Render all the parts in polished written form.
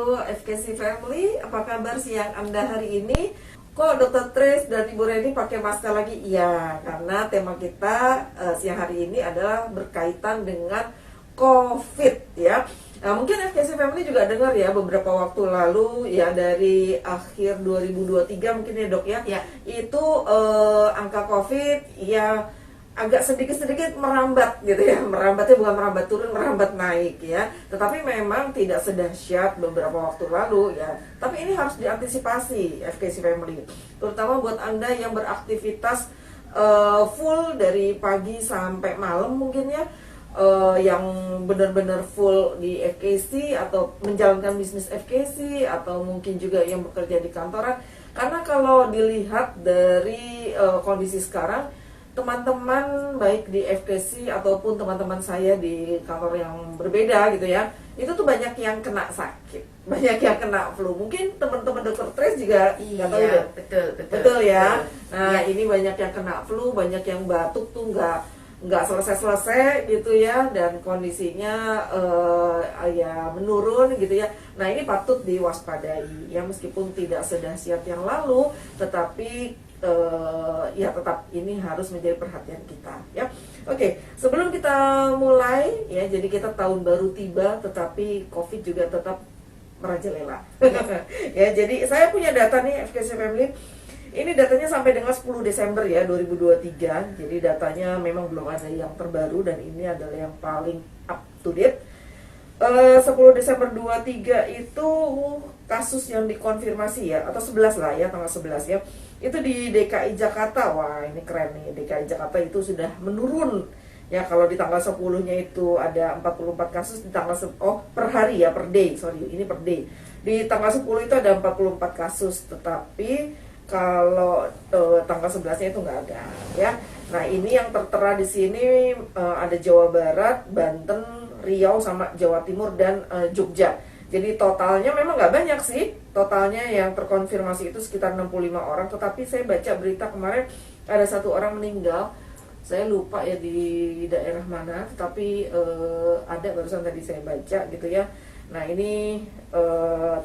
Halo FKC Family, apa kabar siang Anda hari ini? Kok Dr. Tris dan Ibu Reni pakai masker lagi? Iya, karena tema kita siang hari ini adalah berkaitan dengan COVID ya. Nah, mungkin FKC Family juga dengar ya beberapa waktu lalu ya, dari akhir 2023 mungkin ya dok ya, itu angka COVID ya agak sedikit-sedikit merambat gitu ya. Merambatnya bukan merambat turun, merambat naik ya. Tetapi memang tidak sedahsyat beberapa waktu lalu ya. Tapi ini harus diantisipasi FKC Family, terutama buat Anda yang beraktivitas full dari pagi sampai malam mungkin ya, yang benar-benar full di FKC atau menjalankan bisnis FKC, atau mungkin juga yang bekerja di kantoran. Karena kalau dilihat dari kondisi sekarang, teman-teman baik di FKC ataupun teman-teman saya di kantor yang berbeda gitu ya, itu tuh banyak yang kena sakit, banyak yang kena flu. Mungkin teman-teman Dr. Tris juga nggak tahu ya. Betul ya. Nah ini banyak yang kena flu, banyak yang batuk tuh nggak selesai gitu ya, dan kondisinya ya menurun gitu ya. Nah ini patut diwaspadai ya, meskipun tidak sedahsyat yang lalu, tetapi ya tetap ini harus menjadi perhatian kita ya. Oke, sebelum kita mulai ya, jadi kita tahun baru tiba tetapi COVID juga tetap merajalela ya. Jadi saya punya data nih FKC Family. Ini datanya sampai dengan 10 Desember ya 2023. Jadi datanya memang belum ada yang terbaru, dan ini adalah yang paling up to date. 10 Desember 23 itu kasus yang dikonfirmasi ya, atau 11 lah ya, tanggal 11 ya, itu di DKI Jakarta. Wah ini keren nih, DKI Jakarta itu sudah menurun ya. Kalau di tanggal 10-nya itu ada 44 kasus, di tanggal per hari ya, per day, sorry ini per day. Di tanggal 10 itu ada 44 kasus, tetapi kalau tanggal 11-nya itu nggak ada ya. Nah ini yang tertera di sini ada Jawa Barat, Banten, Riau, sama Jawa Timur dan Jogja. Jadi totalnya memang nggak banyak sih, totalnya yang terkonfirmasi itu sekitar 65 orang. Tetapi saya baca berita kemarin ada 1 orang meninggal, saya lupa ya di daerah mana, tetapi ada barusan tadi saya baca gitu ya. Nah ini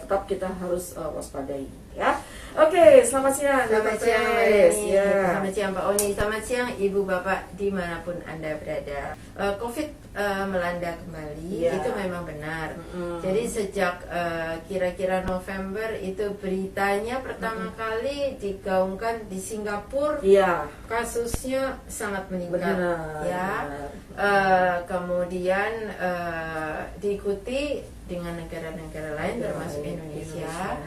tetap kita harus waspadai ya. Oke, selamat siang. Selamat siang, ya. Selamat siang Pak Oni, selamat siang Ibu Bapak dimanapun Anda berada. COVID melanda kembali, itu memang benar. Jadi sejak kira-kira November itu beritanya pertama kali digaungkan di Singapura, kasusnya sangat meningkat, ya. Kemudian diikuti dengan negara-negara lain termasuk Indonesia.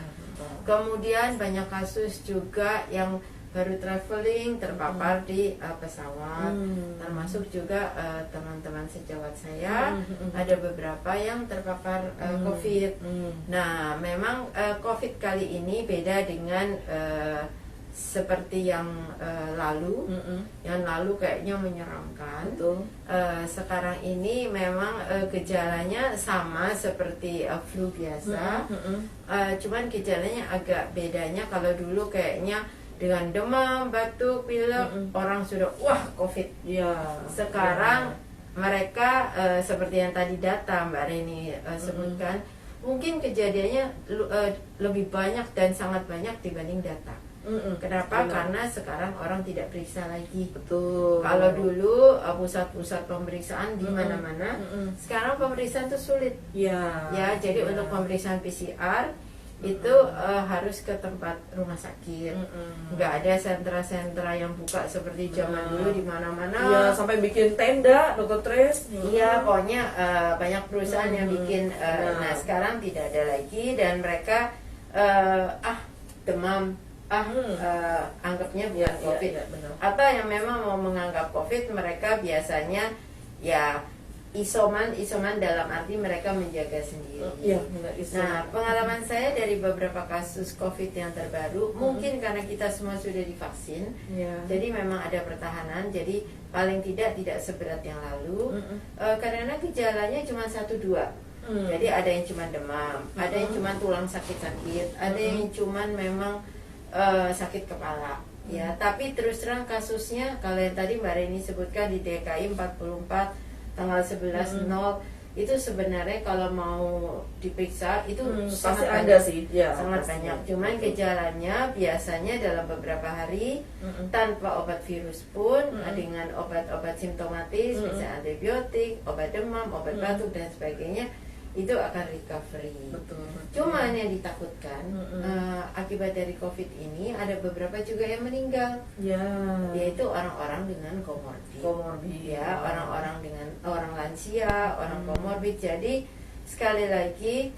Kemudian banyak kasus juga yang baru traveling terpapar di pesawat, termasuk juga teman-teman sejawat saya, ada beberapa yang terpapar COVID. Nah memang COVID kali ini beda dengan seperti yang lalu. Yang lalu kayaknya menyeramkan. Sekarang ini memang gejalanya sama seperti flu biasa, cuman gejalanya agak bedanya. Kalau dulu kayaknya dengan demam, batuk, pilek, orang sudah wah COVID. Sekarang mereka seperti yang tadi data Mbak Reni sebutkan, mungkin kejadiannya lebih banyak dan sangat banyak dibanding data. Kenapa? Karena sekarang orang tidak periksa lagi. Betul. Kalau dulu pusat-pusat pemeriksaan di mana-mana, sekarang pemeriksaan itu sulit. Ya, jadi untuk pemeriksaan PCR itu harus ke tempat rumah sakit. Nggak ada sentra-sentra yang buka seperti zaman dulu di mana-mana. Ya, sampai bikin tenda, Dr. Tris. Iya, pokoknya banyak perusahaan yang bikin. Nah, sekarang tidak ada lagi, dan mereka demam. Anggapnya bukan COVID. Atau yang memang mau menganggap COVID, mereka biasanya ya isoman dalam arti mereka menjaga sendiri. Nah, pengalaman saya dari beberapa kasus COVID yang terbaru, mungkin karena kita semua sudah divaksin, jadi memang ada pertahanan, jadi paling tidak seberat yang lalu. Karena gejalanya cuma 1-2. Jadi ada yang cuma demam, ada yang cuma tulang sakit-sakit, ada yang cuma memang sakit kepala ya. Tapi terus terang kasusnya, kalau yang tadi Mbak Reni sebutkan di DKI 44 tanggal 11.0 itu sebenarnya kalau mau diperiksa itu pasti sangat ada banyak sih, ya, sangat pasti. banyak. Cuman gejalanya biasanya dalam beberapa hari tanpa obat virus pun, dengan obat-obat simptomatis, misalnya antibiotik, obat demam, obat batuk dan sebagainya, itu akan recovery. Betul. Cuman yang ditakutkan akibat dari COVID ini ada beberapa juga yang meninggal, Ya. yaitu orang-orang dengan comorbid. Ya, orang-orang dengan orang lansia, orang comorbid. Jadi sekali lagi,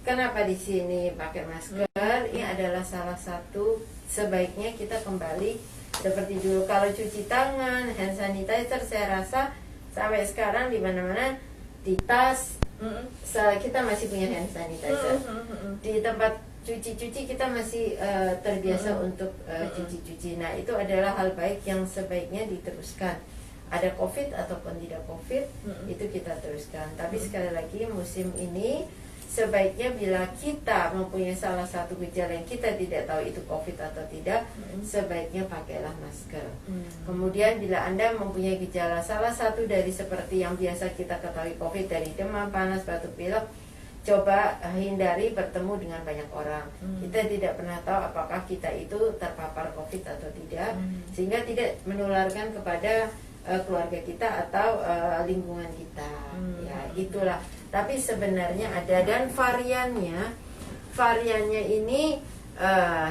kenapa di sini pakai masker? Ini adalah salah satu, sebaiknya kita kembali seperti dulu. Kalau cuci tangan, hand sanitizer, saya rasa sampai sekarang di mana-mana di tas kita masih punya hand sanitizer. Di tempat cuci-cuci kita masih terbiasa untuk cuci-cuci. Nah, itu adalah hal baik yang sebaiknya diteruskan. Ada COVID ataupun tidak COVID, itu kita teruskan. Tapi sekali lagi, musim ini sebaiknya bila kita mempunyai salah satu gejala yang kita tidak tahu itu COVID atau tidak, sebaiknya pakailah masker. Kemudian bila Anda mempunyai gejala salah satu dari seperti yang biasa kita ketahui COVID, dari demam, panas, batuk pilek, coba hindari bertemu dengan banyak orang. Kita tidak pernah tahu apakah kita itu terpapar COVID atau tidak, sehingga tidak menularkan kepada keluarga kita atau lingkungan kita. Ya, itulah. Tapi sebenarnya ada, dan variannya ini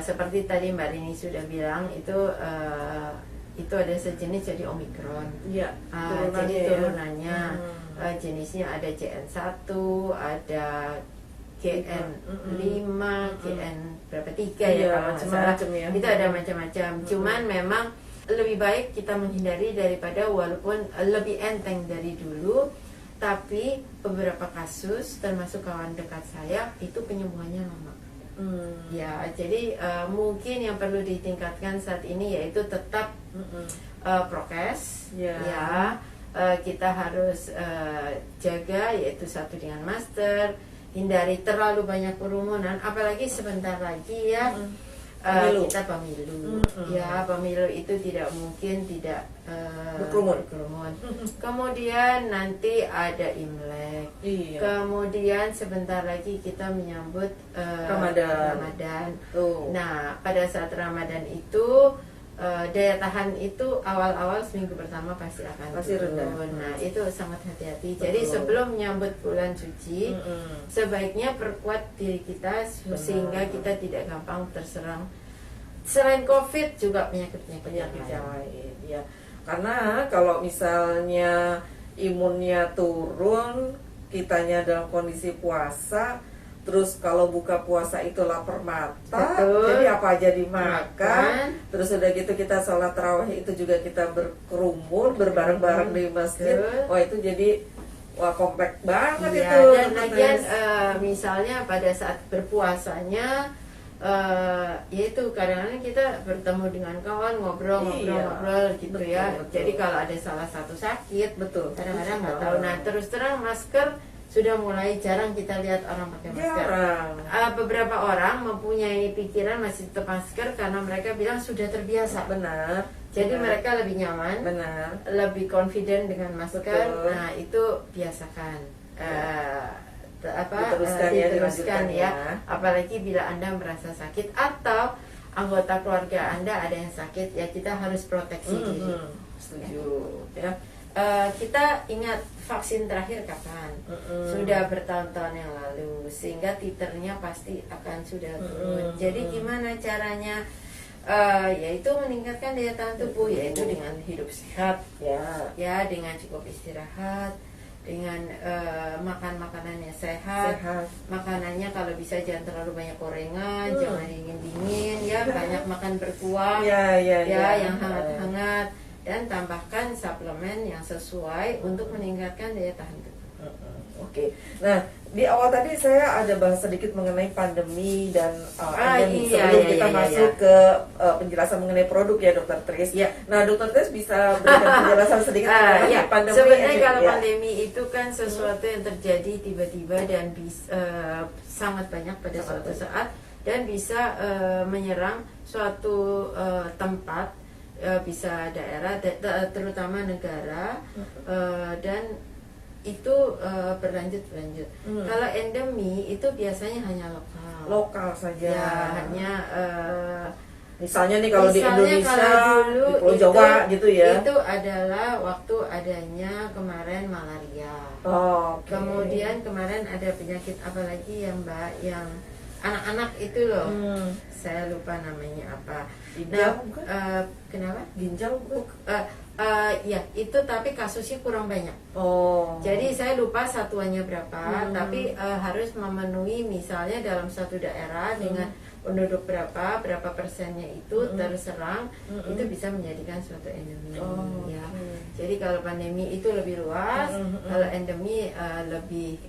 seperti tadi Mbak Rini sudah bilang, itu ada sejenis jadi Omikron. Iya. Jadi turunannya jenisnya ada JN1, ada GN5, GN berapa 3 ya kalau nggak salah. Ya. Itu ada macam-macam. Cuman memang lebih baik kita menghindari daripada, walaupun lebih enteng dari dulu, tapi beberapa kasus termasuk kawan dekat saya itu penyembuhannya lama. Ya, jadi mungkin yang perlu ditingkatkan saat ini yaitu tetap prokes. Ya, kita harus jaga, yaitu satu dengan masker, hindari terlalu banyak kerumunan, apalagi sebentar lagi ya. Kita pemilu. Ya, pemilu itu tidak mungkin tidak berkerumun. Kemudian nanti ada Imlek. Iya. Kemudian sebentar lagi kita menyambut Ramadan. Nah, pada saat Ramadan itu daya tahan itu awal-awal seminggu pertama pasti akan turun. Nah, itu sangat hati-hati. Jadi sebelum menyambut bulan suci, sebaiknya perkuat diri kita sehingga kita tidak gampang terserang. Selain COVID juga penyakit-penyakit yang lain. Ya. Karena kalau misalnya imunnya turun, kitanya dalam kondisi puasa, terus kalau buka puasa itu lapar mata, jadi apa aja dimakan. Terus udah gitu kita sholat tarawih itu juga kita berkerumun, berbareng-bareng di masjid. Wah, itu jadi komplek banget itu. Dan lagian misalnya pada saat berpuasanya, yaitu kadang-kadang kita bertemu dengan kawan, ngobrol gitu. Betul. Jadi kalau ada salah satu sakit, kadang-kadang nggak tahu. Nah, terus terang masker sudah mulai jarang kita lihat orang pakai masker. Beberapa orang mempunyai pikiran masih tetap masker karena mereka bilang sudah terbiasa. Benar. Jadi mereka lebih nyaman, lebih confident dengan masker. Nah, itu biasakan. Diteruskan ya. Apalagi bila Anda merasa sakit atau anggota keluarga Anda ada yang sakit, ya kita harus proteksi diri. Setuju. Ya. Kita ingat vaksin terakhir kapan? Sudah bertahun-tahun yang lalu, sehingga titernya pasti akan sudah turun. Jadi gimana caranya? Yaitu meningkatkan daya tahan tubuh, yaitu dengan hidup sehat, ya dengan cukup istirahat, dengan makan makanan yang sehat. Makanannya kalau bisa jangan terlalu banyak gorengan, jangan dingin-dingin, ya banyak makan berkuah, yang hangat-hangat, dan tambahkan suplemen yang sesuai untuk meningkatkan daya tahan tubuh. Oke. Nah, di awal tadi saya ada bahas sedikit mengenai pandemi dan sebelum kita masuk ke penjelasan mengenai produk ya, Dokter Tris. Nah, Dokter Tris bisa berikan penjelasan sedikit mengenai pandemi. Sebenarnya kalau pandemi itu kan sesuatu yang terjadi tiba-tiba dan sangat banyak pada suatu saat, dan bisa menyerang suatu tempat, bisa daerah, terutama negara, dan itu berlanjut. Kalau endemi itu biasanya hanya Lokal saja. Ya, hanya misalnya nih kalau di misalnya Indonesia, kalau dulu di Pulau Jawa gitu ya. Itu adalah waktu adanya kemarin malaria. Oh, oke. Kemudian kemarin ada penyakit apa lagi ya Mbak, yang anak-anak itu loh. Saya lupa namanya apa. Ginjal bukan? Kenapa? Ginjal bukan? Ya itu, tapi kasusnya kurang banyak. Oh. Jadi saya lupa satuannya berapa, tapi harus memenuhi misalnya dalam satu daerah dengan penduduk berapa persennya itu terserang, itu bisa menjadikan suatu endemi. Ya. Jadi kalau pandemi itu lebih luas, kalau endemi lebih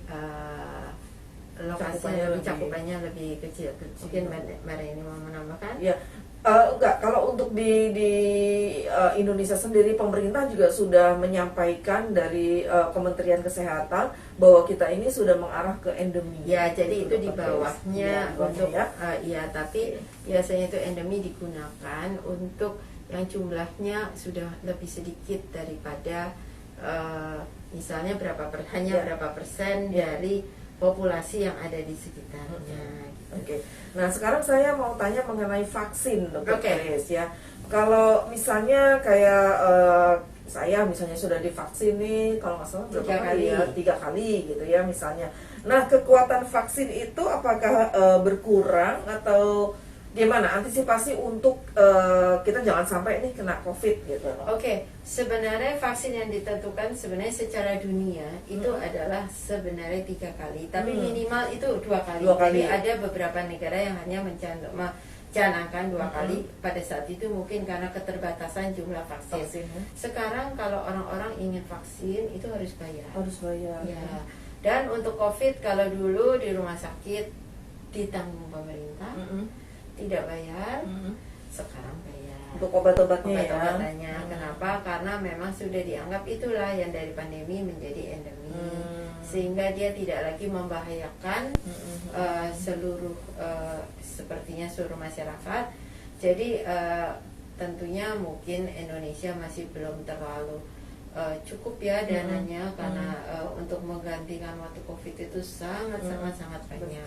lokasinya cakupannya lebih kecil. Mungkin Mbak ini mau menambahkan? Ya. Enggak, kalau untuk di Indonesia sendiri, pemerintah juga sudah menyampaikan dari Kementerian Kesehatan bahwa kita ini sudah mengarah ke endemi. Ya, jadi itu di bawahnya untuk ya. tapi biasanya itu endemi digunakan untuk yang jumlahnya sudah lebih sedikit daripada misalnya berapa persen dari populasi yang ada di sekitarnya. Oke. Nah, sekarang saya mau tanya mengenai vaksin, Dokter Tris ya. Kalau misalnya kayak saya misalnya sudah divaksin nih, kalau nggak salah berapa kali ya? 3 kali gitu ya misalnya. Nah, kekuatan vaksin itu apakah berkurang atau gimana antisipasi untuk kita jangan sampai nih kena COVID gitu? Oke, sebenarnya vaksin yang ditentukan sebenarnya secara dunia itu adalah sebenarnya 3 kali, tapi minimal itu 2 kali. Jadi ada beberapa negara yang hanya mencanangkan 2 kali pada saat itu, mungkin karena keterbatasan jumlah vaksin. Sekarang kalau orang-orang ingin vaksin itu harus bayar. Ya. Dan untuk COVID, kalau dulu di rumah sakit ditanggung pemerintah, tidak bayar, sekarang bayar. Untuk obat-obatnya ya. Kenapa? Karena memang sudah dianggap itulah yang dari pandemi menjadi endemi, sehingga dia tidak lagi membahayakan seluruh sepertinya seluruh masyarakat. Jadi tentunya mungkin Indonesia masih belum terlalu cukup ya dananya, karena untuk menggantikan waktu COVID itu sangat banyak.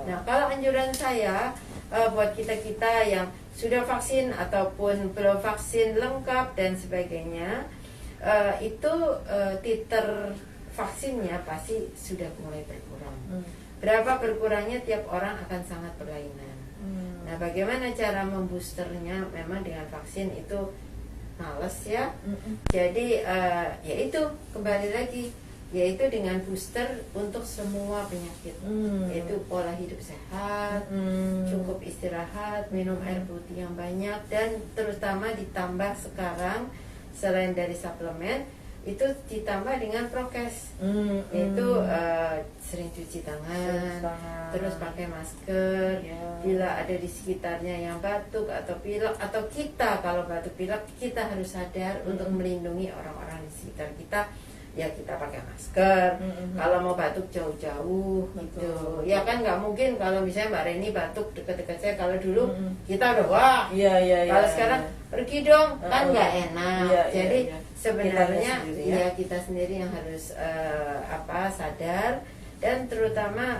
Nah, kalau anjuran saya buat kita yang sudah vaksin ataupun belum vaksin lengkap dan sebagainya, itu titer vaksinnya pasti sudah mulai berkurang. Berapa berkurangnya tiap orang akan sangat berlainan. Nah, bagaimana cara memboosternya? Memang dengan vaksin itu males ya. Jadi yaitu kembali lagi, yaitu dengan booster untuk semua penyakit, yaitu pola hidup sehat, cukup istirahat, minum air putih yang banyak, dan terutama ditambah sekarang selain dari suplemen itu ditambah dengan prokes, yaitu sering cuci tangan, terus pakai masker, bila ada di sekitarnya yang batuk atau pilek, atau kita kalau batuk pilek kita harus sadar untuk melindungi orang-orang di sekitar kita, ya kita pakai masker. Kalau mau batuk jauh-jauh gitu, ya kan nggak mungkin kalau misalnya Mbak Reni batuk dekat-dekat saya. Kalau dulu kita udah wah, kalau sekarang pergi dong, kan nggak enak. Jadi sebenarnya kita sendiri yang harus sadar, dan terutama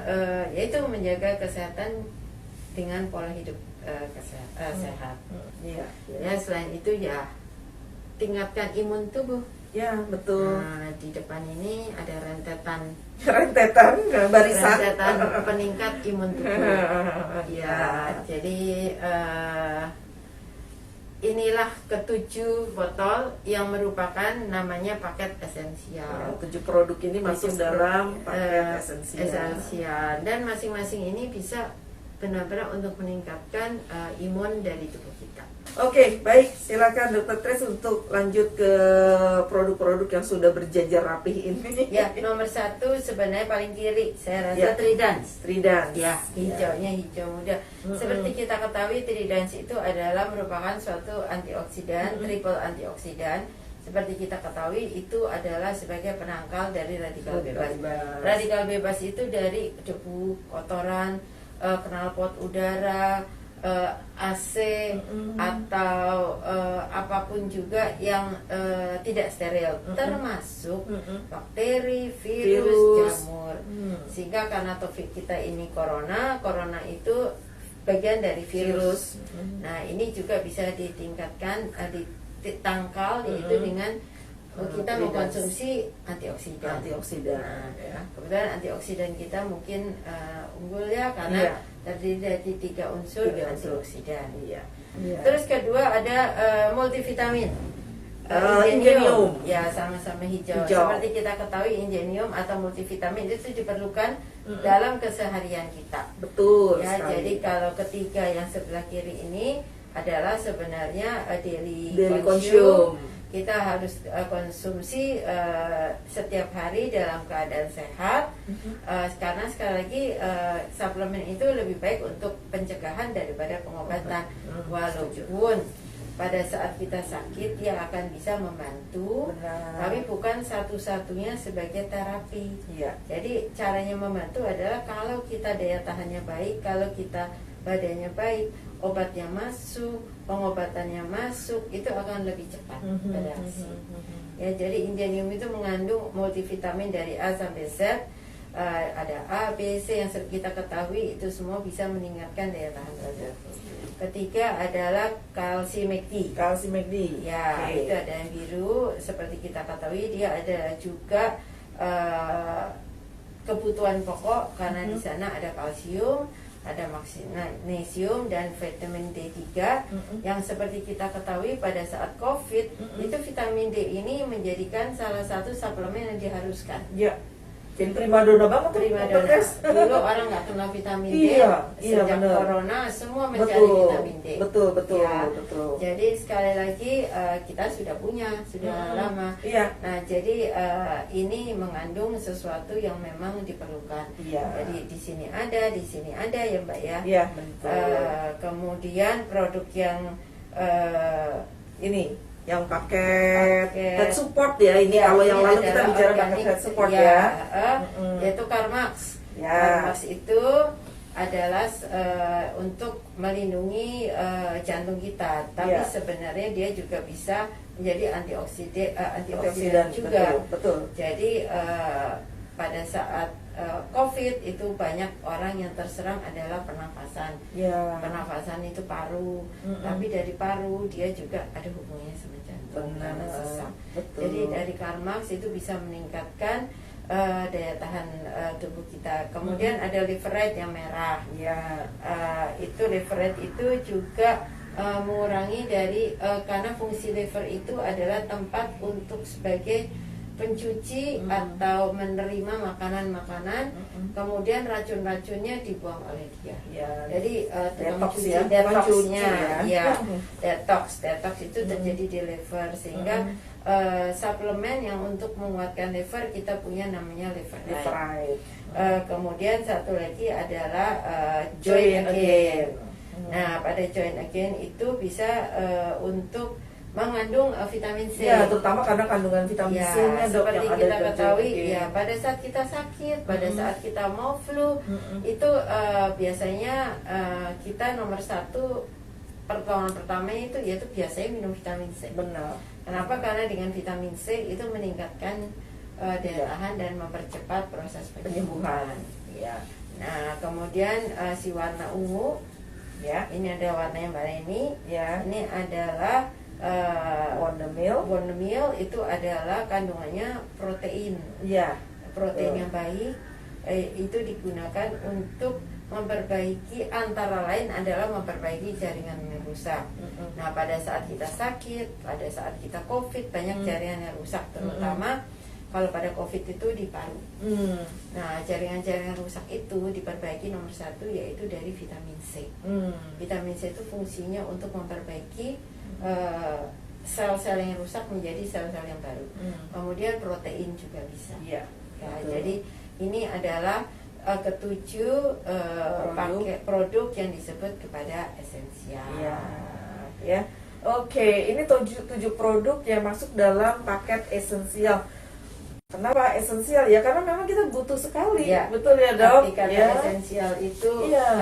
yaitu menjaga kesehatan dengan pola hidup sehat. Ya, selain itu ya tingkatkan imun tubuh. Ya, betul. Nah, di depan ini ada rentetan barisan peningkat imun tubuh. Ya, jadi inilah ke-7 botol yang merupakan namanya paket esensial. 7 produk ini masuk dalam paket esensial. Dan masing-masing ini bisa benar-benar untuk meningkatkan imun dari tubuh kita. Oke, baik. Silakan Dokter Tris untuk lanjut ke produk-produk yang sudah berjajar rapih ini. Ya, nomor 1 sebenarnya paling kiri, saya rasa Tridans. Ya, hijaunya hijau muda. Seperti kita ketahui, Tridans itu adalah merupakan suatu antioksidan, triple antioksidan. Seperti kita ketahui, itu adalah sebagai penangkal dari radikal bebas. Radikal bebas itu dari debu, kotoran, knalpot udara, AC atau apapun juga yang tidak steril, termasuk bakteri, virus, jamur. Sehingga karena topik kita ini corona itu bagian dari virus. Nah, ini juga bisa ditingkatkan, ditangkal yaitu dengan kita mengkonsumsi antioksidan. Antioksidan, Nah, kebetulan antioksidan kita mungkin unggul ya karena terdiri dari 3 unsur antioksidan. Iya. Terus kedua ada multivitamin. Ingenium. Ya, sama-sama hijau. Seperti kita ketahui, ingenium atau multivitamin itu diperlukan dalam keseharian kita. Betul Ya, sekali. jadi kalau ketiga yang sebelah kiri ini adalah sebenarnya daily consume. Kita harus konsumsi setiap hari dalam keadaan sehat. Karena sekali lagi suplemen itu lebih baik untuk pencegahan daripada pengobatan. Walaupun pada saat kita sakit dia akan bisa membantu, tapi bukan satu-satunya sebagai terapi. Jadi caranya membantu adalah kalau kita daya tahannya baik, kalau kita badannya baik, obatnya masuk, pengobatannya masuk, itu akan lebih cepat bereaksi. Ya, jadi ingenium itu mengandung multivitamin dari A sampai Z. Ada A, B, C yang kita ketahui itu semua bisa meningkatkan daya tahan tubuh. Ketiga adalah kalsium McD. Ya, itu ada yang biru. Seperti kita ketahui dia ada juga kebutuhan pokok karena di sana ada kalsium, ada magnesium dan vitamin D3 yang seperti kita ketahui pada saat COVID itu vitamin D ini menjadikan salah satu suplemen yang diharuskan. Ya. Jadi primadona banget tuh. Primadona. Dulu orang nggak kenal vitamin D. Sejak corona semua mencari vitamin D. Betul. Ya. Jadi sekali lagi kita sudah punya sudah lama. Nah, jadi ini mengandung sesuatu yang memang diperlukan. Jadi di sini ada ya Mbak ya. Iya, betul. Kemudian produk yang ini yang pakai head support ya, ini kalau yang lalu kita bicara pakai head support yaitu Carmax. Carmax itu adalah untuk melindungi jantung kita, tapi sebenarnya dia juga bisa menjadi antioksidan juga. Betul. Jadi pada saat COVID itu banyak orang yang terserang adalah pernafasan. Pernafasan itu paru, tapi dari paru dia juga ada hubungannya sama jantung karena sesak. Jadi dari Carmax itu bisa meningkatkan daya tahan tubuh kita. Kemudian ada Liverite yang merah. Itu Liverite itu juga mengurangi dari karena fungsi liver itu adalah tempat untuk sebagai pencuci atau menerima makanan-makanan, kemudian racun-racunnya dibuang oleh dia. Jadi detoxnya, detox itu terjadi di liver sehingga suplemen yang untuk menguatkan liver kita punya namanya Liverite. Kemudian satu lagi adalah Join Again. Nah, pada Join Again itu bisa untuk mengandung vitamin C. Terutama karena kandungan vitamin C-nya seperti yang kita ketahui pada saat kita sakit, pada saat kita mau flu, itu biasanya kita nomor 1 pertolongan pertama itu yaitu biasanya minum vitamin C. Benar. Kenapa? Karena dengan vitamin C itu meningkatkan daya tahan dan mempercepat proses penyembuhan. Nah, kemudian si warna ungu, ini ada warnanya Mbak Reni. Ini adalah Wonder Meal itu adalah kandungannya protein. Protein yang baik itu digunakan untuk memperbaiki, antara lain adalah memperbaiki jaringan yang rusak. Nah, pada saat kita sakit, pada saat kita COVID, banyak jaringan yang rusak, terutama kalau pada COVID itu di paru. Nah, jaringan-jaringan rusak itu diperbaiki nomor 1 yaitu dari vitamin C. Vitamin C itu fungsinya untuk memperbaiki sel-sel yang rusak menjadi sel-sel yang baru. Kemudian protein juga bisa. Jadi ini adalah ketujuh produk yang disebut kepada esensial. Oke, ini 7 produk yang masuk dalam paket esensial. Kenapa esensial ya? Karena memang kita butuh sekali. Ya, Betul ya dok? arti kata Ya. esensial itu Iya.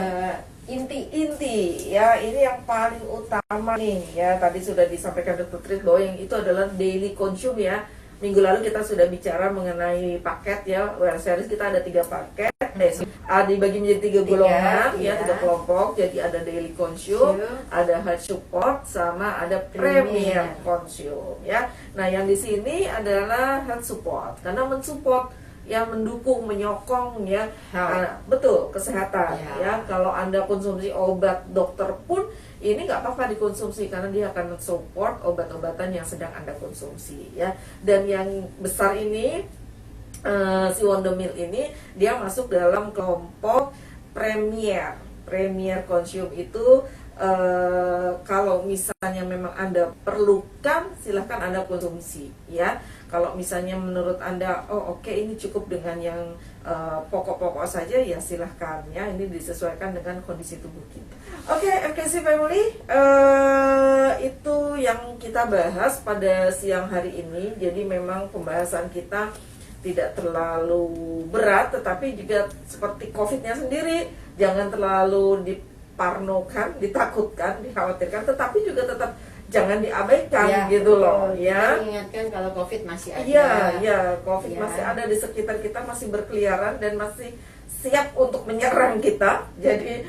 inti. Ya, ini yang paling utama nih ya. Tadi sudah disampaikan Dr. Tris bahwa yang itu adalah daily consume ya. Minggu lalu kita sudah bicara mengenai paket ya. Well series kita ada 3 paket. Dibagi menjadi 3 golongan ya, 3 kelompok. Jadi ada daily consume, ada hard support, sama ada premium consume ya. Nah, yang di sini adalah hard support karena mensupport yang mendukung, menyokong ya, betul kesehatan ya. Kalau Anda konsumsi obat dokter pun ini nggak apa-apa dikonsumsi karena dia akan mensupport obat-obatan yang sedang Anda konsumsi ya. Dan yang besar ini si Wondermeal ini dia masuk dalam kelompok premier consume itu. Kalau misalnya memang Anda perlukan, silahkan Anda konsumsi ya. Kalau misalnya menurut Anda, oh oke, ini cukup dengan yang pokok-pokok saja, ya silahkan ya. Ini disesuaikan dengan kondisi tubuh kita. Oke, FKC Family, itu yang kita bahas pada siang hari ini. Jadi memang pembahasan kita tidak terlalu berat, tetapi juga seperti COVID-nya sendiri, jangan terlalu diparnokan, ditakutkan, dikhawatirkan, tetapi juga tetap jangan diabaikan gitu loh ya. Kita ingatkan kalau COVID masih ada. Iya, COVID masih ada di sekitar kita, masih berkeliaran dan masih siap untuk menyerang kita. Jadi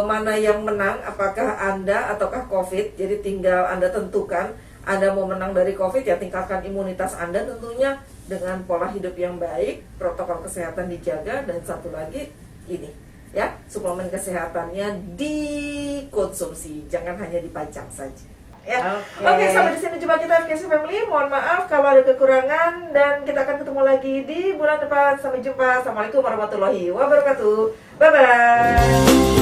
mana yang menang, apakah Anda ataukah COVID? Jadi tinggal Anda tentukan. Anda mau menang dari COVID, ya tingkatkan imunitas Anda tentunya dengan pola hidup yang baik, protokol kesehatan dijaga, dan satu lagi ini ya, suplemen kesehatannya dikonsumsi, jangan hanya dipajang saja. Ya. Oke, sampai di sini jumpa kita FKC Family. Mohon maaf kalau ada kekurangan, dan kita akan ketemu lagi di bulan depan. Sampai jumpa. Assalamualaikum warahmatullahi wabarakatuh. Bye bye.